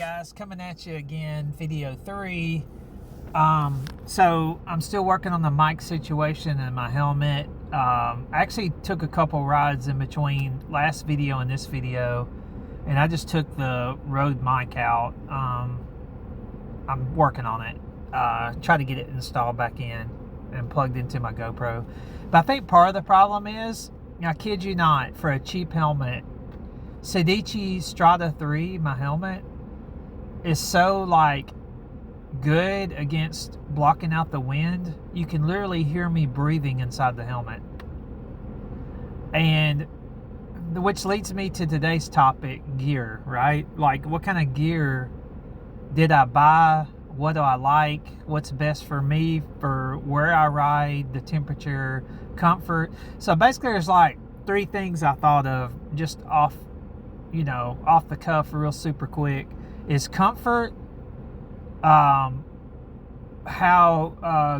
guys, coming at you again, video 3. So I'm still working on the mic situation and my helmet. I actually took a couple rides in between last video and this video, and I just took the Rode mic out. I'm working on it, try to get it installed back in and plugged into my GoPro. But I think part of the problem is, I kid you not, for a cheap helmet, Sedici Strada 3, my helmet, is so like good against blocking out the wind. You can literally hear me breathing inside the helmet. And which leads me to today's topic, gear, right? Like, what kind of gear did I buy? What do I like? What's best for me, for where I ride, the temperature, comfort. So basically there's like 3 things I thought of just off the cuff, real super quick. Is comfort, how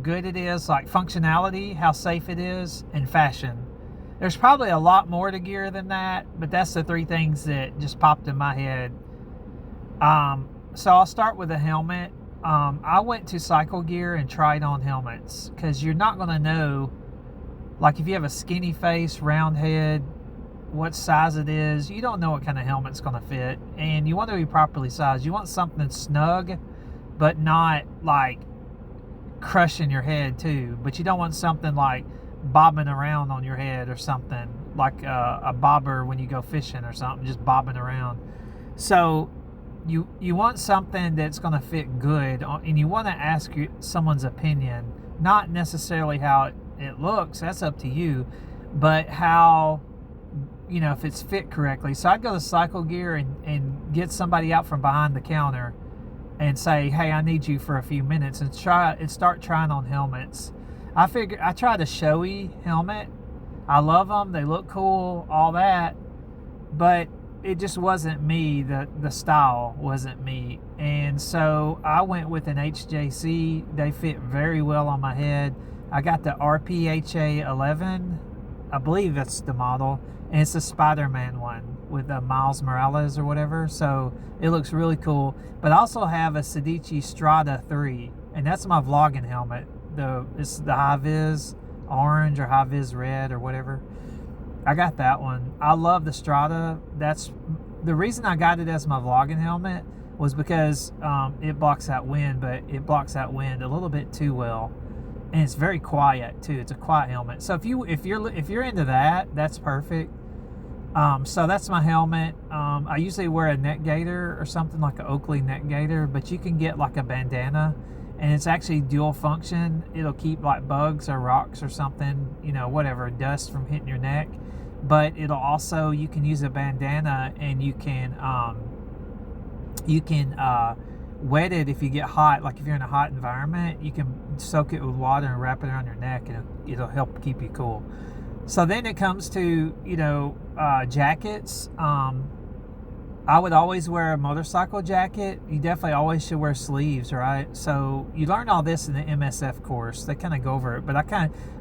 good it is, like functionality, how safe it is, and fashion. There's probably a lot more to gear than that, but that's the 3 things that just popped in my head. So I'll start with the helmet. I went to Cycle Gear and tried on helmets, because you're not going to know, like if you have a skinny face, round head, what size it is. You don't know what kind of helmet's going to fit, and you want to be properly sized. You want something snug but not like crushing your head too, but you don't want something like bobbing around on your head or something, like a bobber when you go fishing or something, just bobbing around. So you want something that's going to fit good, and you want to ask someone's opinion, not necessarily how it looks, that's up to you, but how, if it's fit correctly. So I'd go to Cycle Gear and get somebody out from behind the counter and say, hey, I need you for a few minutes, and start trying on helmets. I tried a Shoei helmet. I love them. They look cool, all that. But it just wasn't me. The style wasn't me. And so I went with an HJC. They fit very well on my head. I got the RPHA 11. I believe that's the model. And it's a Spider-Man one with Miles Morales or whatever. So it looks really cool. But I also have a Sedici Strada 3. And that's my vlogging helmet. It's the high-vis orange or high-vis red or whatever. I got that one. I love the Strada. That's the reason I got it as my vlogging helmet, was because it blocks out wind, but it blocks out wind a little bit too well. And it's very quiet too. It's a quiet helmet. So if you're into that, that's perfect. So that's my helmet. I usually wear a neck gaiter or something, like an Oakley neck gaiter, but you can get like a bandana, and it's actually dual function. It'll keep like bugs or rocks or something, whatever, dust from hitting your neck. But it'll also, you can use a bandana, and you can wet it if you get hot. Like if you're in a hot environment, you can soak it with water and wrap it around your neck, and it'll help keep you cool. So then it comes to, jackets. I would always wear a motorcycle jacket. You definitely always should wear sleeves, right? So you learn all this in the MSF course. They kind of go over it,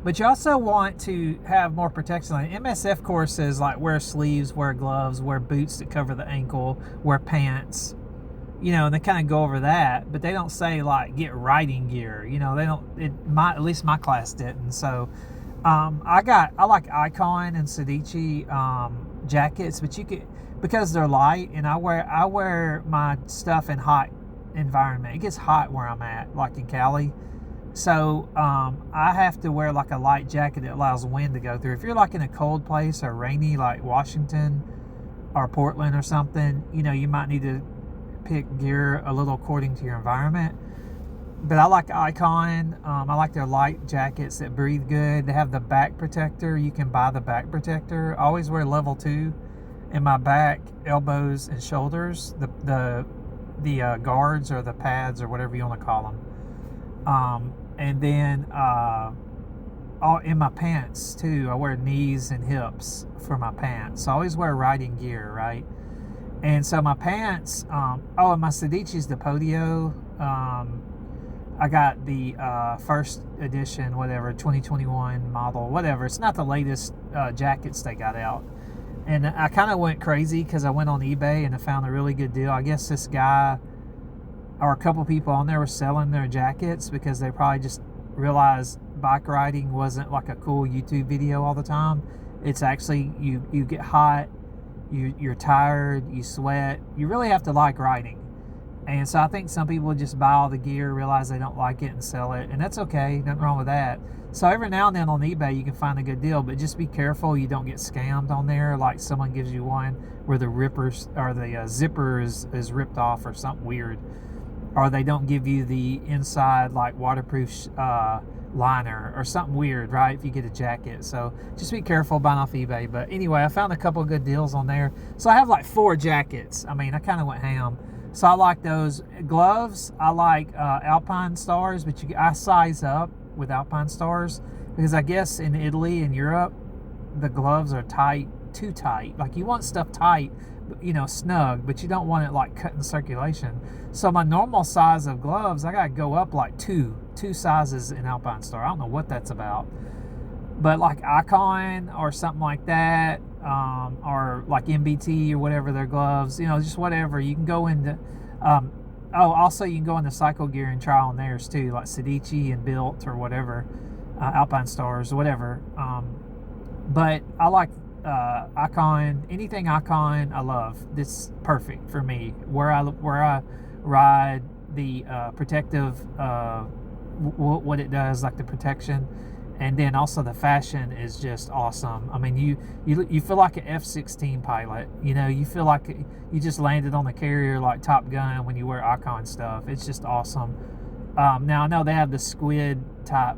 but you also want to have more protection. Like MSF course says, like, wear sleeves, wear gloves, wear boots that cover the ankle, wear pants. And they kind of go over that, but they don't say like get riding gear. They don't. At least my class didn't. So I like Icon and Sedici jackets, but because they're light, and I wear my stuff in hot environment. It gets hot where I'm at, like in Cali. So I have to wear like a light jacket that allows wind to go through. If you're like in a cold place or rainy, like Washington or Portland or something, you might need to pick gear a little according to your environment. But I like Icon. I like their light jackets that breathe good. They have the back protector. You can buy the back protector. I always wear level 2 in my back, elbows, and shoulders. The guards or the pads or whatever you want to call them. And then in my pants too, I wear knees and hips for my pants. So I always wear riding gear, right? And so my pants, and my Sedici's the Podio. I got the first edition, whatever, 2021 model, whatever. It's not the latest jackets they got out. And I kind of went crazy because I went on eBay and I found a really good deal. I guess this guy or a couple people on there were selling their jackets because they probably just realized bike riding wasn't like a cool YouTube video all the time. It's actually, you get hot, you're tired, you sweat. You really have to like riding. And so I think some people just buy all the gear, realize they don't like it, and sell it. And that's okay. Nothing wrong with that. So every now and then on eBay, you can find a good deal. But just be careful you don't get scammed on there. Like someone gives you one where the rippers or the zipper is ripped off or something weird. Or they don't give you the inside like waterproof liner or something weird, right? If you get a jacket. So just be careful buying off eBay. But anyway, I found a couple of good deals on there. So I have like 4 jackets. I mean, I kind of went ham. So I like those gloves. I like Alpinestars, but I size up with Alpinestars because I guess in Italy and Europe, the gloves are tight, too tight. Like you want stuff tight, you know, snug, but you don't want it like cutting circulation. So my normal size of gloves, I gotta go up like two sizes in Alpinestars. I don't know what that's about. But like Icon or something like that, or like MBT or whatever their gloves, you know, just whatever. You can go into, also you can go into Cycle Gear and try on theirs too, like Sedici and Built or whatever, Alpinestars or whatever. But I like Icon, anything Icon, I love. This is perfect for me. Where I ride, the protective, what it does, like the protection. And then also the fashion is just awesome. I mean, you feel like an F-16 pilot. You know, you feel like you just landed on the carrier like Top Gun when you wear Icon stuff. It's just awesome. Now, I know they have the squid type,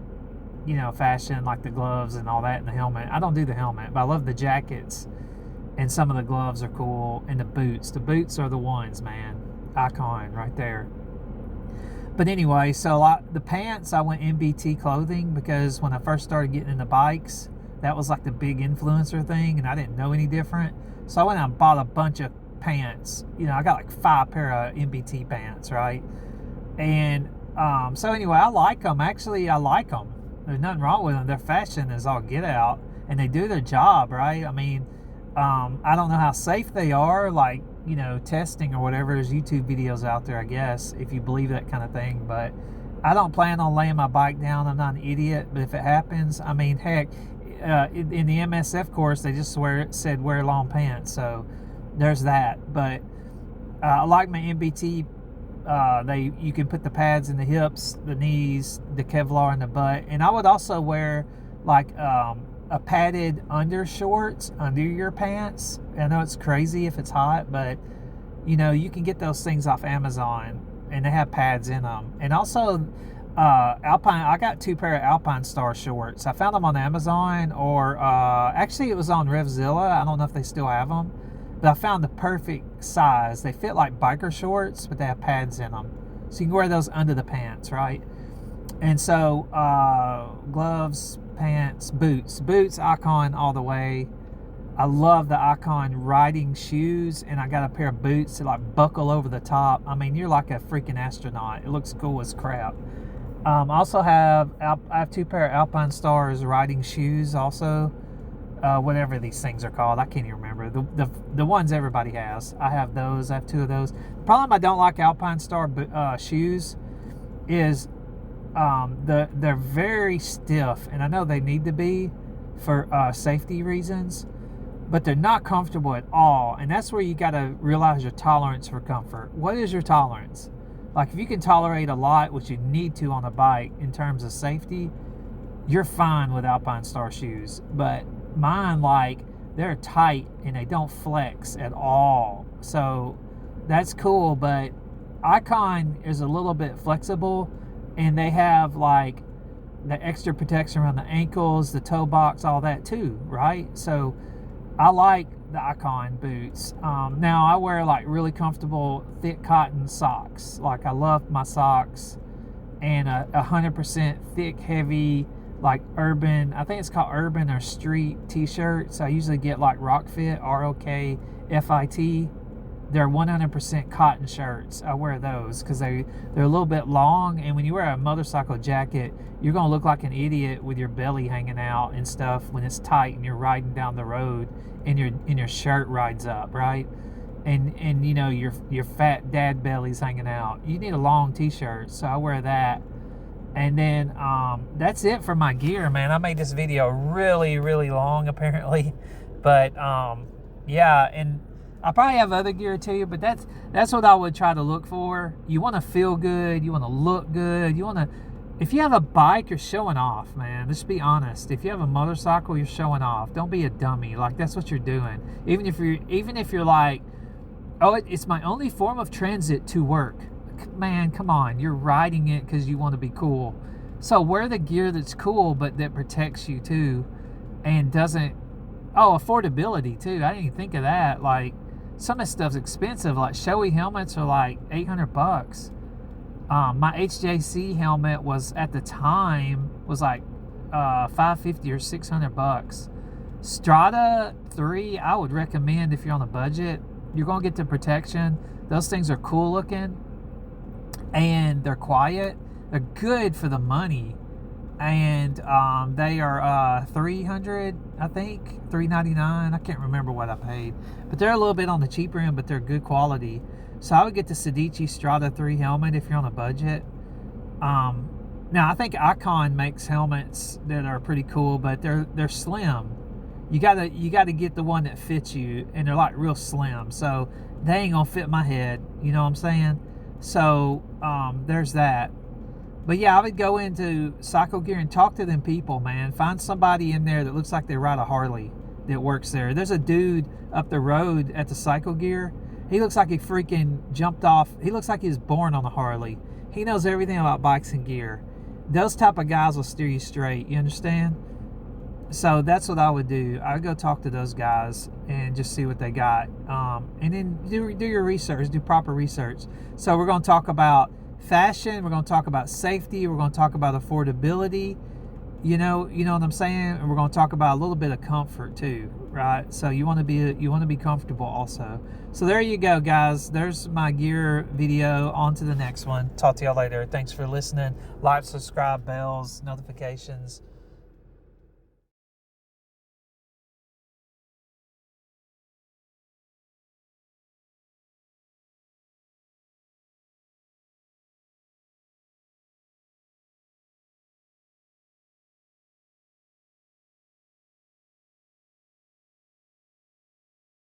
you know, fashion, like the gloves and all that, and the helmet. I don't do the helmet, but I love the jackets. And some of the gloves are cool. And the boots. The boots are the ones, man. Icon right there. But anyway, so the pants, I went MBT clothing because when I first started getting into bikes, that was like the big influencer thing, and I didn't know any different. So I went out and bought a bunch of pants. You know, I got like 5 pair of MBT pants, right? And so anyway, I like them. Actually, I like them. There's nothing wrong with them. Their fashion is all get out, and they do their job, right? I mean, I don't know how safe they are, like, you know, testing or whatever. There's YouTube videos out there, I guess, if you believe that kind of thing. But I don't plan on laying my bike down. I'm not an idiot. But if it happens, I mean, heck, in the MSF course, they just said wear long pants. So there's that. But I like my MBT. You can put the pads in the hips, the knees, the Kevlar in the butt. And I would also wear like a padded undershorts under your pants. I know it's crazy if it's hot, but you know, you can get those things off Amazon and they have pads in them. And also Alpine, I got 2 pair of Alpinestars shorts. I found them on Amazon, or actually it was on Revzilla. I don't know if they still have them, but I found the perfect size. They fit like biker shorts, but they have pads in them, so you can wear those under the pants, right? And so gloves, pants, boots, Icon all the way. I love the Icon riding shoes, and I got a pair of boots that like buckle over the top. I mean, you're like a freaking astronaut. It looks cool as crap. I also have 2 pair of Alpinestars riding shoes also. Whatever these things are called, I can't even remember. The ones everybody has. I have those. I have 2 of those. The problem I don't like Alpinestar shoes is they're very stiff, and I know they need to be for safety reasons, but they're not comfortable at all. And that's where you got to realize your tolerance for comfort. What is your tolerance? Like, if you can tolerate a lot, which you need to on a bike in terms of safety, you're fine with Alpinestar shoes. But mine, like, they're tight and they don't flex at all. So that's cool, but Icon is a little bit flexible, and they have like the extra protection around the ankles, the toe box, all that too, right? So I like the Icon boots. Now I wear like really comfortable thick cotton socks. Like, I love my socks, and 100% thick, heavy, like urban, I think it's called urban or street t-shirts. I usually get like Rockfit, ROKFIT. They're 100% cotton shirts. I wear those because they're a little bit long, and when you wear a motorcycle jacket, you're going to look like an idiot with your belly hanging out and stuff when it's tight and you're riding down the road and your shirt rides up, right? and you know your fat dad belly's hanging out. You need a long t-shirt, so I wear that. And then that's it for my gear, man. I made this video really, really long, apparently, but yeah. And I probably have other gear too, but that's what I would try to look for. You want to feel good. You want to look good. You want to. If you have a bike, you're showing off, man. Let's be honest. If you have a motorcycle, you're showing off. Don't be a dummy. Like, that's what you're doing. Even if you're like, oh, it's my only form of transit to work. Man, come on. You're riding it because you want to be cool. So wear the gear that's cool, but that protects you too, and doesn't. Oh, affordability too. I didn't even think of that. Like, some of this stuff's expensive. Like, Shoei helmets are like $800. My HJC helmet was at the time was like $550 or $600. Strata 3, I would recommend if you're on a budget. You're gonna get the protection. Those things are cool looking, and they're quiet. They're good for the money, and they are $300, I think, $399. I can't remember what I paid, but they're a little bit on the cheaper end, but they're good quality. So I would get the Sedici Strata 3 helmet if you're on a budget. Now I think Icon makes helmets that are pretty cool, but they're slim. You gotta get the one that fits you, and they're like real slim. So they ain't gonna fit my head. You know what I'm saying? So there's that. But yeah, I would go into Cycle Gear and talk to them people, man. Find somebody in there that looks like they ride a Harley that works there. There's a dude up the road at the Cycle Gear. He looks like he freaking jumped off. He looks like he was born on a Harley. He knows everything about bikes and gear. Those type of guys will steer you straight. You understand? So that's what I would do. I would go talk to those guys and just see what they got. And then do your research. Do proper research. So we're going to talk about fashion. We're going to talk about safety. We're going to talk about affordability. You know what I'm saying? And we're going to talk about a little bit of comfort too, right? So you want to be comfortable also. So there you go, guys. There's my gear video. On to the next one. Talk to y'all later. Thanks for listening. Like, subscribe, bells, notifications.